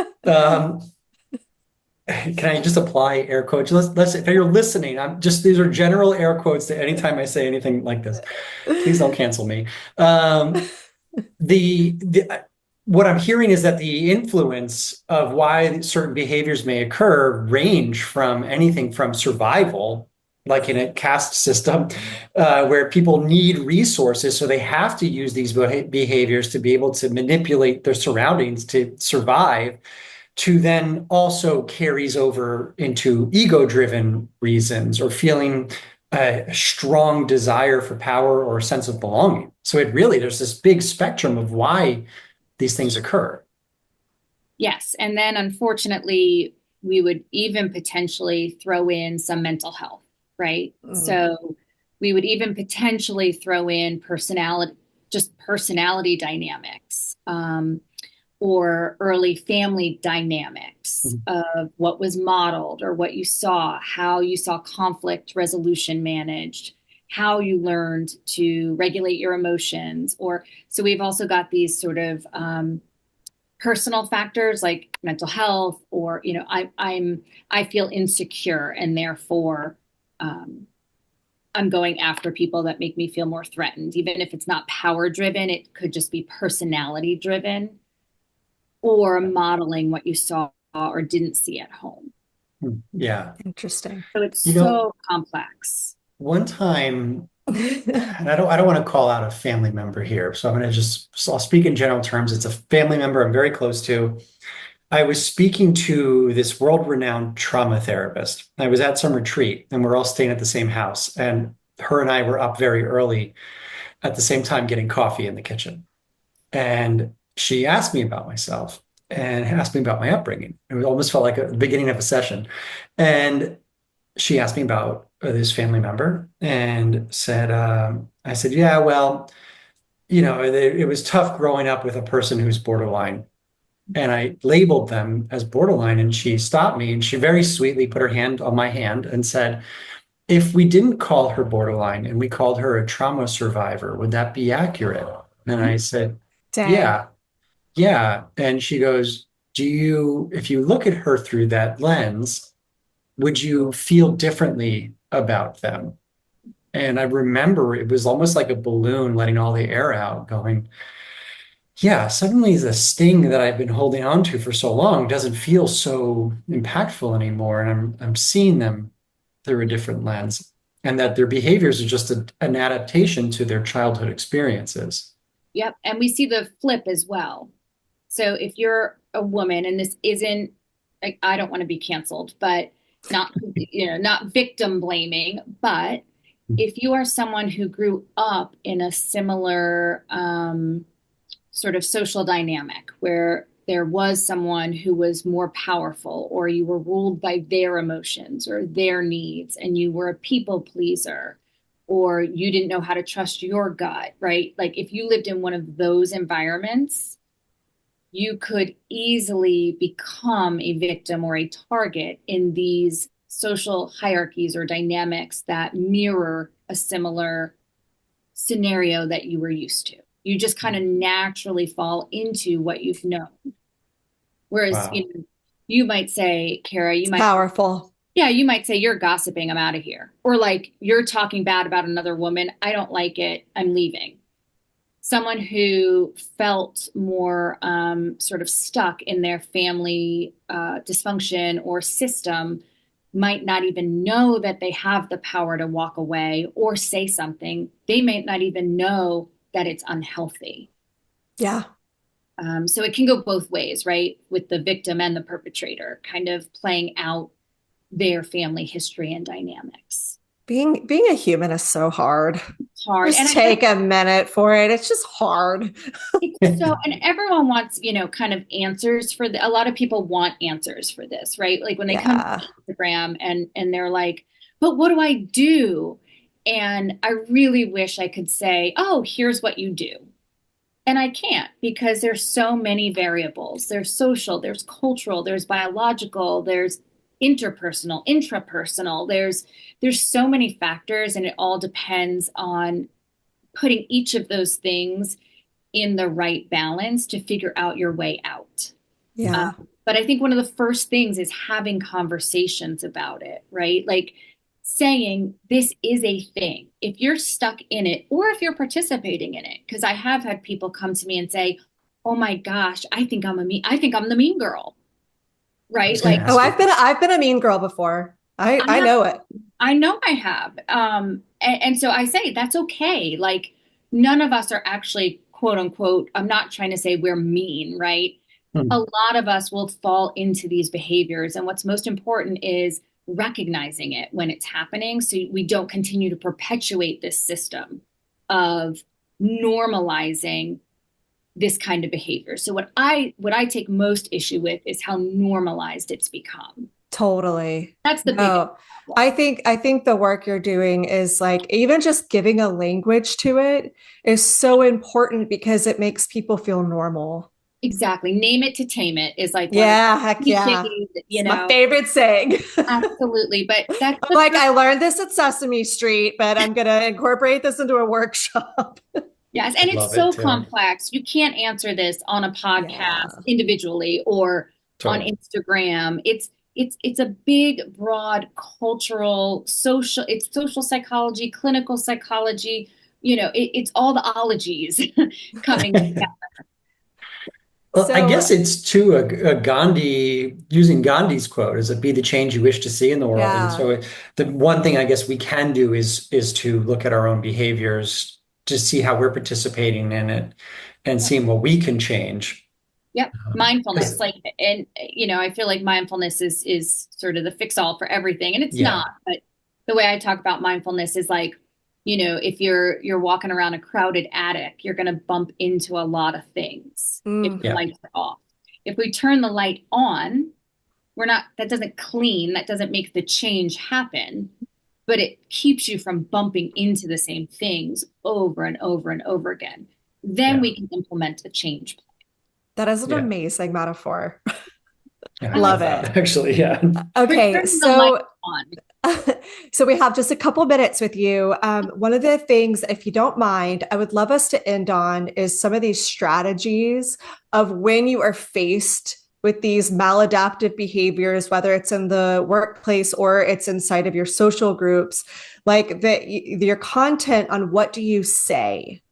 Can I just apply air quotes? If you're listening, these are general air quotes to anytime I say anything like this. Please don't cancel me. The what I'm hearing is that the influence of why certain behaviors may occur range from anything from survival, like in a caste system, where people need resources, so they have to use these behaviors to be able to manipulate their surroundings to survive, to then also carries over into ego-driven reasons or feeling a strong desire for power or a sense of belonging. So there's this big spectrum of why these things occur. Yes. And then unfortunately, we would even potentially throw in some mental health, right? So we would even potentially throw in personality dynamics, or early family dynamics of what was modeled or what you saw, how you saw conflict resolution managed, how you learned to regulate your emotions. So we've also got these sort of personal factors like mental health, or I feel insecure and therefore I'm going after people that make me feel more threatened. Even if it's not power driven, it could just be personality driven or modeling what you saw or didn't see at home. Yeah. Interesting. So it's so complex. One time and I don't want to call out a family member here. So I'll speak in general terms. It's a family member I'm very close to. I was speaking to this world-renowned trauma therapist. I was at some retreat and we're all staying at the same house. And her and I were up very early at the same time getting coffee in the kitchen. And she asked me about myself and asked me about my upbringing. It almost felt like the beginning of a session. And she asked me about this family member and said, I said, yeah, well, it was tough growing up with a person who's borderline. And I labeled them as borderline. And she stopped me and she very sweetly put her hand on my hand and said, if we didn't call her borderline and we called her a trauma survivor, would that be accurate? And I said, Dang. yeah, yeah. And she goes, if you look at her through that lens, would you feel differently about them? And I remember it was almost like a balloon letting all the air out, going, yeah, suddenly the sting that I've been holding on to for so long doesn't feel so impactful anymore. And I'm seeing them through a different lens, and that their behaviors are just an adaptation to their childhood experiences. Yep. And we see the flip as well. So if you're a woman, and this isn't, like, I don't want to be canceled, but not, not victim blaming, but if you are someone who grew up in a similar sort of social dynamic where there was someone who was more powerful, or you were ruled by their emotions or their needs, and you were a people pleaser, or you didn't know how to trust your gut, right? Like if you lived in one of those environments, you could easily become a victim or a target in these social hierarchies or dynamics that mirror a similar scenario that you were used to. You just kind of naturally fall into what you've known. Whereas, Wow. you might say, Kara, Powerful. yeah, you might say, you're gossiping, I'm out of here. Or like, you're talking bad about another woman, I don't like it, I'm leaving. Someone who felt more sort of stuck in their family dysfunction or system might not even know that they have the power to walk away or say something. They might not even know that it's unhealthy. Yeah. So it can go both ways, right? With the victim and the perpetrator kind of playing out their family history and dynamics. Being a human is so hard. It's hard. Just take a minute for it. It's just hard. And everyone wants, kind of answers for a lot of people want answers for this, right? Like when they come to Instagram and they're like, but what do I do? And I really wish I could say, oh, here's what you do. And I can't, because there's so many variables. There's social, there's cultural, there's biological, there's interpersonal, intrapersonal. There's so many factors, and it all depends on putting each of those things in the right balance to figure out your way out. Yeah. But I think one of the first things is having conversations about it, right? Like saying this is a thing. If you're stuck in it, or if you're participating in it, because I have had people come to me and say, "Oh my gosh, I think I'm the mean girl." Right? Like, oh, I've been a mean girl before. I know it. I know I have. And so I say that's okay. Like none of us are actually, quote unquote, I'm not trying to say we're mean, right? A lot of us will fall into these behaviors. And what's most important is recognizing it when it's happening, so we don't continue to perpetuate this system of normalizing this kind of behavior. So what I take most issue with is how normalized it's become. Totally. That's the biggest. I think the work you're doing is like even just giving a language to it is so important, because it makes people feel normal. Exactly. Name it to tame it is like, heck yeah. My favorite saying. Absolutely. But that's like, I learned this at Sesame Street, but I'm going to incorporate this into a workshop. Yes. And it's so complex. You can't answer this on a podcast individually or on Instagram. It's a big, broad cultural, social psychology, clinical psychology, it's all the ologies coming together. Well, I So guess it's too a Gandhi, using Gandhi's quote, is it be the change you wish to see in the world. And yeah. so the one thing I guess we can do is to look at our own behaviors to see how we're participating in it and seeing what we can change. Yep. Mindfulness. 'Cause- Like, and I feel like mindfulness is sort of the fix all for everything. And it's yeah, not, but the way I talk about mindfulness is like, if you're walking around a crowded attic, you're gonna bump into a lot of things if Mm, the yeah, lights are off. If we turn the light on, that doesn't clean, that doesn't make the change happen, but it keeps you from bumping into the same things over and over and over again. Then yeah, we can implement a change. that is an yeah. amazing metaphor. Yeah, I I like love Love that it. actually. Yeah. we're Okay, turning the light so on. so we have just a couple minutes with you. One of the things, if you don't mind, I would love us to end on is some of these strategies of when you are faced with these maladaptive behaviors, whether it's in the workplace or it's inside of your social groups, like your content on what do you say?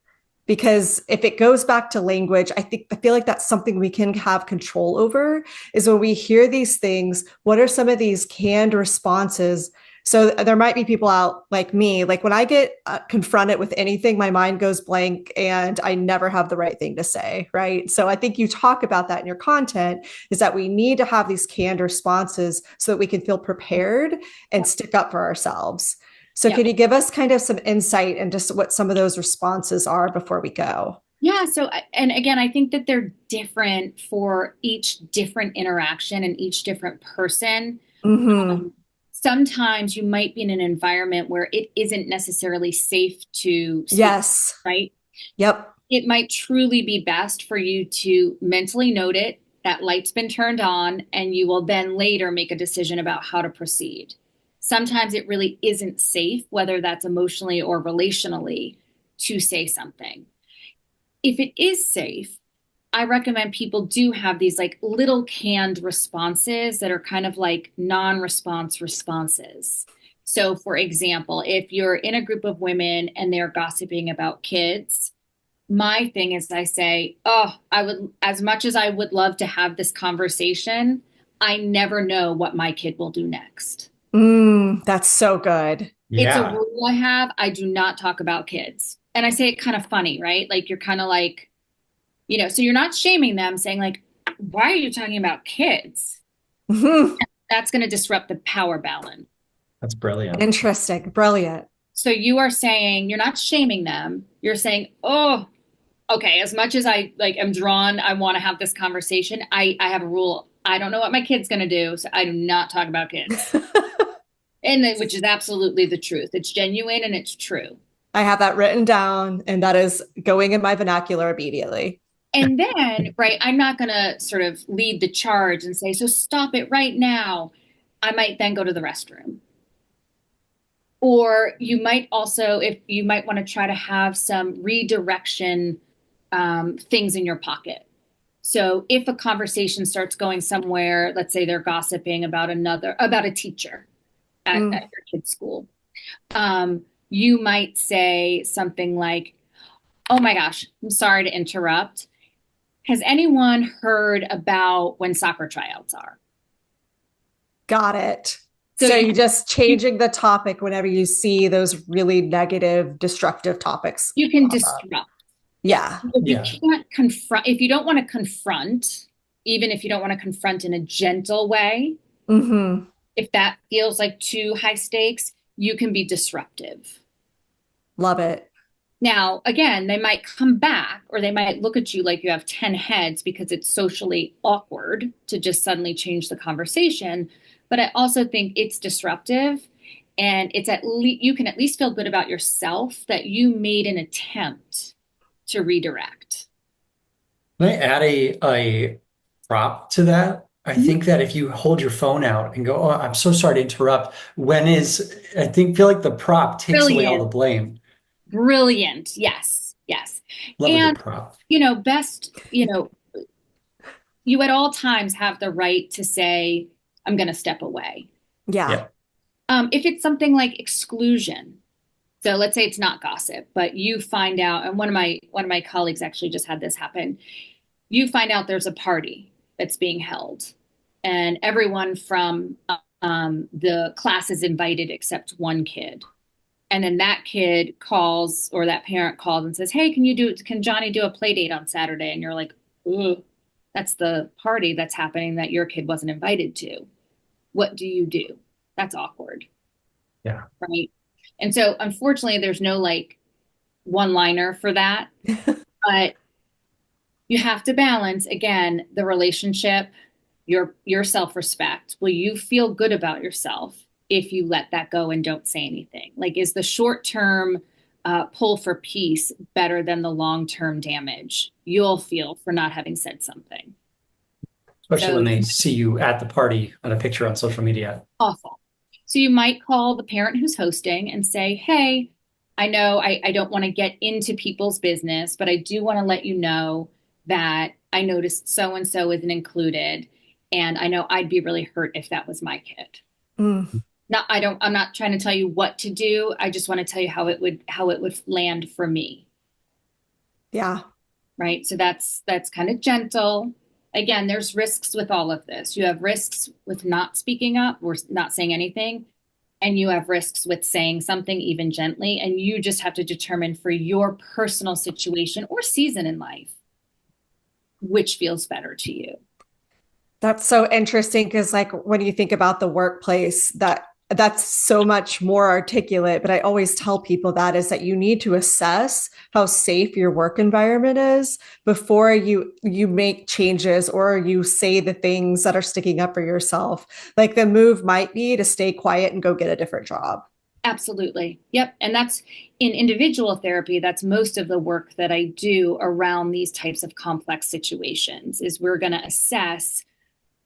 Because if it goes back to language, I feel like that's something we can have control over is when we hear these things, what are some of these canned responses? So there might be people out like me, like when I get confronted with anything, my mind goes blank and I never have the right thing to say, right? So I think you talk about that in your content is that we need to have these canned responses so that we can feel prepared and stick up for ourselves. So Yeah. can you give us kind of some insight into what some of those responses are before we go? Yeah. So, and again, I think that they're different for each different interaction and each different person. Mm-hmm. Sometimes you might be in an environment where it isn't necessarily safe to speak, Yes. right? Yep. It might truly be best for you to mentally note it, that light's been turned on, and you will then later make a decision about how to proceed. Sometimes it really isn't safe, whether that's emotionally or relationally, to say something. If it is safe, I recommend people do have these like little canned responses that are kind of like non-response responses. So, for example, if you're in a group of women and they're gossiping about kids, my thing is I say, oh, I would, as much as I would love to have this conversation, I never know what my kid will do next. That's so good. It's a Yeah. rule I have. I do not talk about kids. And I say it kind of funny, right? Like you're kind of like, so you're not shaming them, saying like, why are you talking about kids? Mhm. That's going to disrupt the power balance. That's brilliant. Interesting. Brilliant. So you are saying, you're not shaming them. You're saying, oh, okay, as much as I like am drawn, I want to have this conversation. I have a rule. I don't know what my kid's going to do, so I do not talk about kids. Which is absolutely the truth. It's genuine and it's true. I have that written down, and that is going in my vernacular immediately. And then, right, I'm not going to sort of lead the charge and say, so stop it right now. I might then go to the restroom. Or you might also, if you might want to try to have some redirection things in your pocket. So if a conversation starts going somewhere, let's say they're gossiping about about a teacher at your kid's school, you might say something like, oh my gosh, I'm sorry to interrupt. Has anyone heard about when soccer tryouts are? Got it. So So you're just changing the topic whenever you see those really negative, destructive topics. you can pop up. disrupt. Yeah. If you Yeah. can't confront, if you don't want to confront, even if you don't want to confront in a gentle way, Mm-hmm. if that feels like too high stakes, you can be disruptive. Love it. Now, again, they might come back or they might look at you like you have 10 heads because it's socially awkward to just suddenly change the conversation. But I also think it's disruptive, and it's you can at least feel good about yourself that you made an attempt to redirect. Can I add a prop to that? I think that if you hold your phone out and go, "Oh, I'm so sorry to interrupt," feel like the prop takes away all the Brilliant. blame. Brilliant. Yes. Yes. Love a good And, prop. you at all times have the right to say, I'm going to step away. Yeah. Yeah. If it's something like exclusion, so let's say it's not gossip, but you find out, and one of my colleagues actually just had this happen. You find out there's a party that's being held, and everyone from the class is invited except one kid. And then that kid calls, or that parent calls and says, "Hey, can Johnny do a play date on Saturday?" And you're like, "Ugh, that's the party that's happening that your kid wasn't invited to. What do you do?" That's awkward. Yeah. Right. And so unfortunately, there's no like one-liner for that. But you have to balance, again, the relationship, your self-respect. Will you feel good about yourself if you let that go and don't say anything? Like, is the short-term pull for peace better than the long-term damage you'll feel for not having said something? Especially when they see you at the party on a picture on social media. Awful. So you might call the parent who's hosting and say, "Hey, I know I don't want to get into people's business, but I do want to let you know that I noticed so-and-so isn't included. And I know I'd be really hurt if that was my kid." I'm not trying to tell you what to do. I just want to tell you how it would land for me. Yeah. Right. So that's kind of gentle. Again, there's risks with all of this. You have risks with not speaking up or not saying anything. And you have risks with saying something even gently. And you just have to determine for your personal situation or season in life, which feels better to you. That's so interesting because like when you think about the workplace, that's so much more articulate, but I always tell people that is that you need to assess how safe your work environment is before you make changes or you say the things that are sticking up for yourself. Like the move might be to stay quiet and go get a different job. Absolutely. Yep. And that's in individual therapy. That's most of the work that I do around these types of complex situations is we're going to assess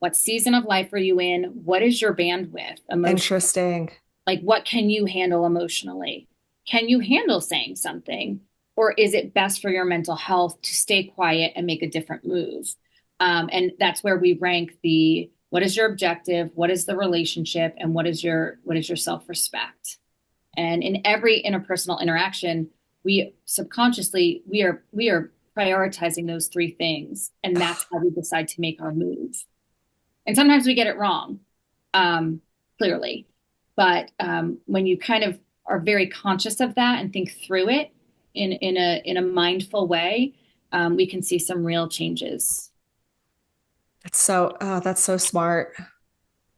what season of life are you in? What is your bandwidth emotionally? Interesting. Like, what can you handle emotionally? Can you handle saying something? Or is it best for your mental health to stay quiet and make a different move? And that's where we rank what is your objective? What is the relationship? And what is your self-respect? And in every interpersonal interaction, we subconsciously, we are prioritizing those three things. And that's how we decide to make our move. And sometimes we get it wrong, clearly. But when you kind of are very conscious of that and think through it in a mindful way, we can see some real changes. That's so smart.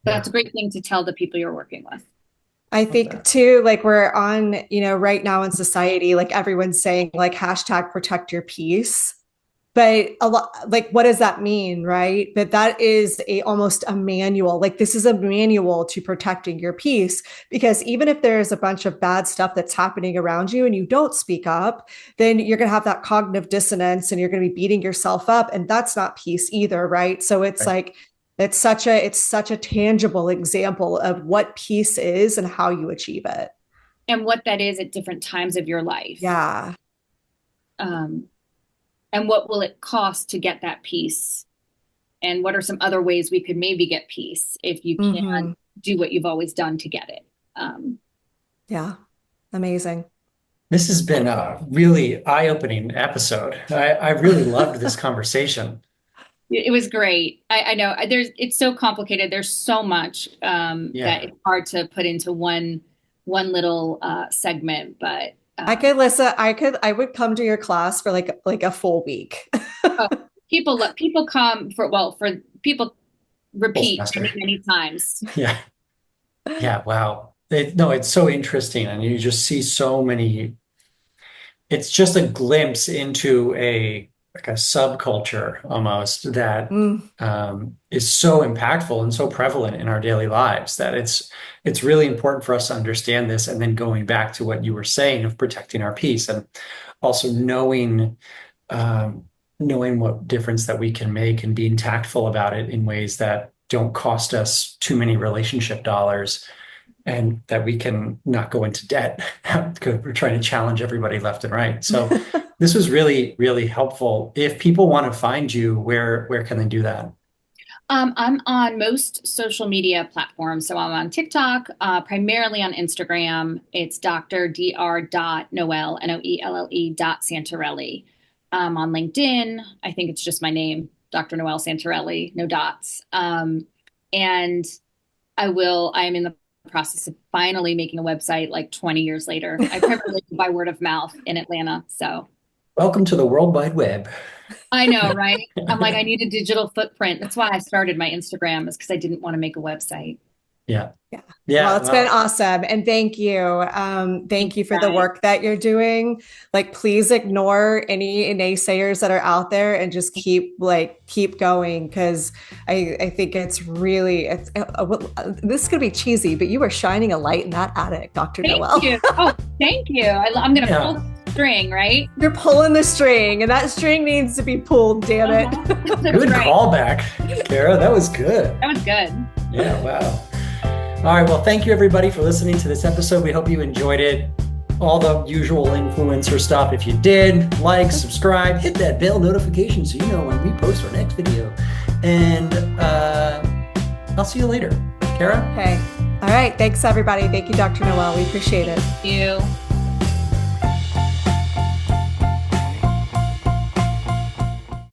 That's a great thing to tell the people you're working with. I think too, like we're on, right now in society, like everyone's saying like hashtag protect your peace. But a lot, like, what does that mean, right? But that is almost a manual. Like this is a manual to protecting your peace, because even if there's a bunch of bad stuff that's happening around you and you don't speak up, then you're going to have that cognitive dissonance and you're going to be beating yourself up, and that's not peace either, right? So it's like it's such a tangible example of what peace is and how you achieve it, and what that is at different times of your life. Yeah. And what will it cost to get that peace? And what are some other ways we could maybe get peace if you can't do what you've always done to get it? Yeah. Amazing. This has been a really eye-opening episode. I really loved this conversation. It was great. I know it's so complicated. There's so much that it's hard to put into one little segment, but I would come to your class for like a full week. People come for people repeat many times. Yeah. Yeah. Wow. It's so interesting. And you just see so many, it's just a glimpse into a subculture almost that is so impactful and so prevalent in our daily lives that it's really important for us to understand this. And then going back to what you were saying of protecting our peace and also knowing what difference that we can make and being tactful about it in ways that don't cost us too many relationship dollars, and that we can not go into debt because we're trying to challenge everybody left and right. So this was really, really helpful. If people want to find you, where can they do that? I'm on most social media platforms. So I'm on TikTok, primarily on Instagram. It's Dr. Noelle, Noelle.Santorelli. on LinkedIn. I think it's just my name, Dr. Noelle Santorelli, no dots. And I am in the process of finally making a website like 20 years later. I primarily do by word of mouth in Atlanta. So welcome to the World Wide Web. I know, right? I'm like, I need a digital footprint. That's why I started my Instagram, is because I didn't want to make a website. Yeah. Yeah. Yeah. Well, it's been awesome. And thank you. Thank you for the work that you're doing. Like, please ignore any naysayers that are out there and just keep going. Cause I think it's really, this is going to be cheesy, but you are shining a light in that attic, Dr. Noelle. Thank you. Oh, thank you. I'm going to pull the string, right? You're pulling the string, and that string needs to be pulled, damn it. Good callback, Kara. That was good. That was good. Yeah. Wow. All right. Well, thank you everybody for listening to this episode. We hope you enjoyed it. All the usual influencer stuff. If you did, like, subscribe, hit that bell notification so you know when we post our next video. And I'll see you later. Kara? Okay. All right. Thanks, everybody. Thank you, Dr. Noelle. We appreciate it. Thank you.